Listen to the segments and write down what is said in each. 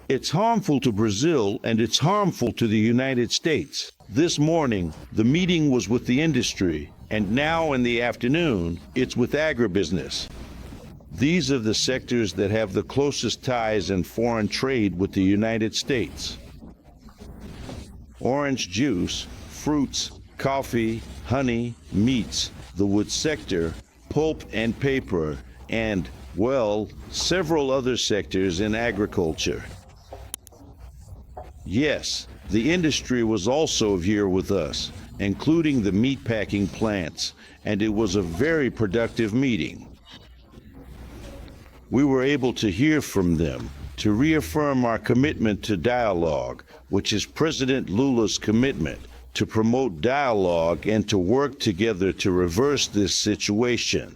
It's harmful to Brazil and it's harmful to the United States. This morning, the meeting was with the industry, and now in the afternoon, it's with agribusiness. These are the sectors that have the closest ties in foreign trade with the United States. Orange juice, fruits, coffee, honey, meats, the wood sector, pulp and paper, and, well, several other sectors in agriculture. Yes, the industry was also here with us, including the meatpacking plants, and it was a very productive meeting. We were able to hear from them, to reaffirm our commitment to dialogue, which is President Lula's commitment, to promote dialogue and to work together to reverse this situation.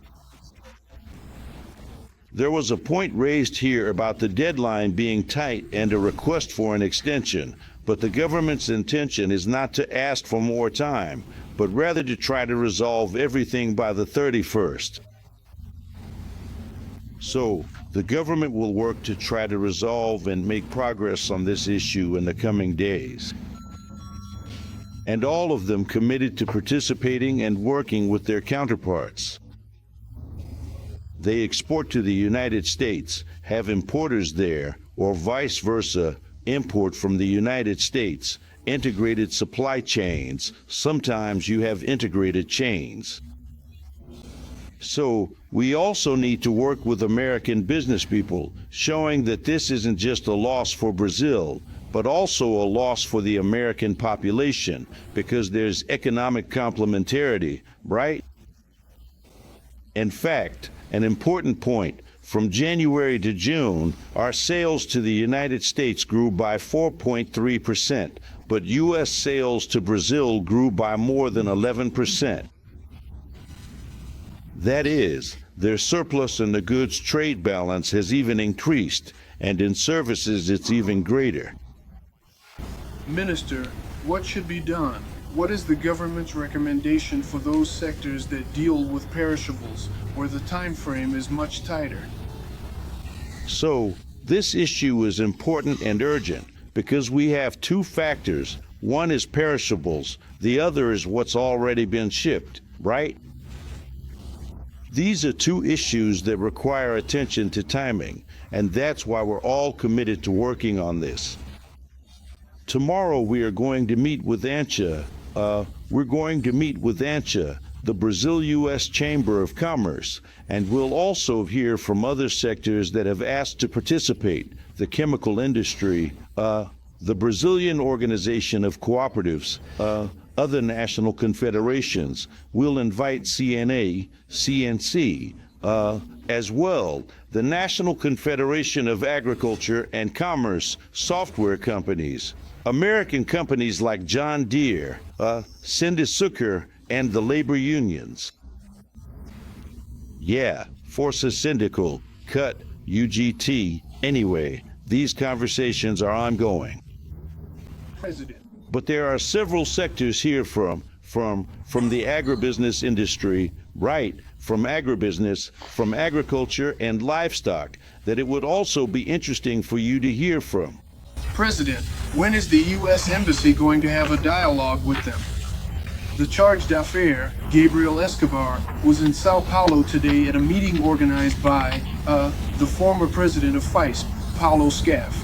There was a point raised here about the deadline being tight and a request for an extension, but the government's intention is not to ask for more time, but rather to try to resolve everything by the 31st. So, the government will work to try to resolve and make progress on this issue in the coming days. And all of them committed to participating and working with their counterparts. They export to the United States, have importers there, or vice versa, import from the United States, integrated supply chains. Sometimes you have integrated chains. So, we also need to work with American business people, showing that this isn't just a loss for Brazil, but also a loss for the American population, because there's economic complementarity, right? In fact, an important point, from January to June, our sales to the United States grew by 4.3%, but U.S. sales to Brazil grew by more than 11%. That is, their surplus in the goods trade balance has even increased, and in services it's even greater. Minister, what should be done? What is the government's recommendation for those sectors that deal with perishables, where the time frame is much tighter? So, this issue is important and urgent because we have two factors. One is perishables, the other is what's already been shipped, right? These are two issues that require attention to timing, and that's why we're all committed to working on this. Tomorrow we are going to meet with ANCHA. The Brazil-U.S. Chamber of Commerce, and we'll also hear from other sectors that have asked to participate, the chemical industry, the Brazilian Organization of Cooperatives, other national confederations. We'll invite CNA, CNC, as well, the National Confederation of Agriculture and Commerce software companies, American companies like John Deere, Sindicucur, and the labor unions. Yeah, Força Sindical, CUT, UGT. Anyway, these conversations are ongoing. President. But there are several sectors here from the agribusiness industry, right, from agribusiness, from agriculture and livestock, that it would also be interesting for you to hear from. President, when is the U.S. Embassy going to have a dialogue with them? The charge d'affaires, Gabriel Escobar, was in Sao Paulo today at a meeting organized by, the former president of FICE, Paulo Scaff.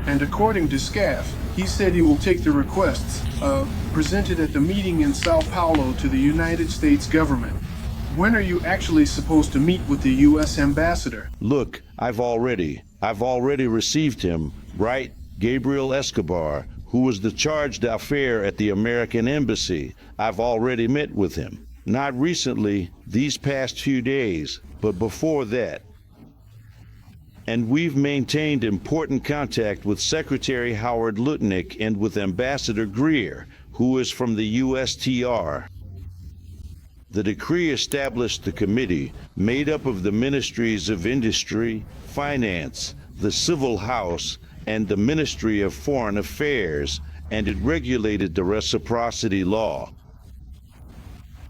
And according to Scaff, he said he will take the requests, presented at the meeting in Sao Paulo to the United States government. When are you actually supposed to meet with the U.S. ambassador? Look, I've already received him, right? Gabriel Escobar, who was the charge d'affaires at the American Embassy. I've already met with him. Not recently, these past few days, but before that. And we've maintained important contact with Secretary Howard Lutnick and with Ambassador Greer, who is from the USTR. The decree established the committee made up of the Ministries of Industry, Finance, the Civil House, and the Ministry of Foreign Affairs, and it regulated the reciprocity law.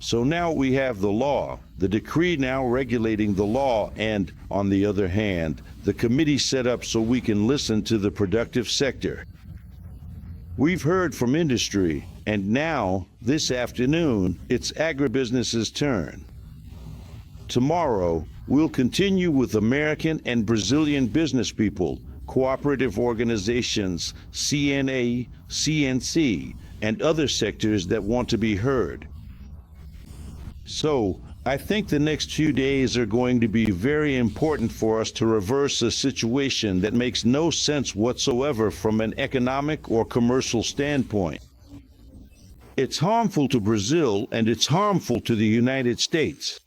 So now we have the law, the decree now regulating the law, and, on the other hand, the committee set up so we can listen to the productive sector. We've heard from industry, and now, this afternoon, it's agribusiness's turn. Tomorrow, we'll continue with American and Brazilian business people, cooperative organizations, CNA, CNC, and other sectors that want to be heard. So, I think the next few days are going to be very important for us to reverse a situation that makes no sense whatsoever from an economic or commercial standpoint. It's harmful to Brazil and it's harmful to the United States.